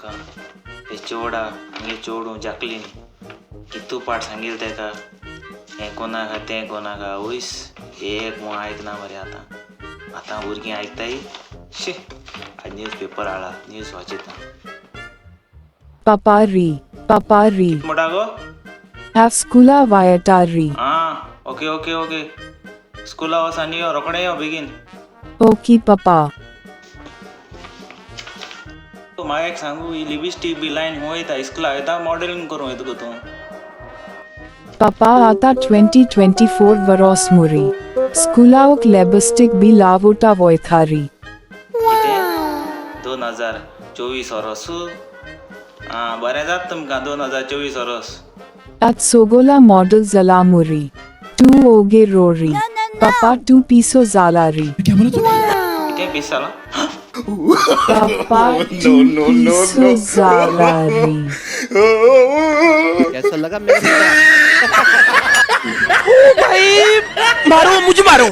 म्हाका ते चेवडा आमगे चेवडू जाकलीन कितू पाट सांगिल तेका हें कोनाका तें कोनाका वयस एक म्हूण आयकना मरे आतां भुरगीं आयकताय शी आज न्यूज पेपर आला न्यूज वाचिता Papari, papari. मोठा गो Avskula vayatari. ओके स्कुला वसानी यो रोकडे यो बेगीन Oki papa. तू म्हाका एक सांगू ही लिपस्टीक बी लायन हूं वयता इस्कुला वयता मॉडेलिंग करूं येता गो तूं Papa ata 2024 varos muri. Skulaok lebestik bi lavota voithari. कितें 2024 वर्स बरें जात तुमकां 2024 वर्स At sogola model zala muri. Tu oge rori. Papa tu piso zalari. कितें पीस जाला Papa tu piso zalari. कैसा लगा मेरा भाई मारो मुझे मारो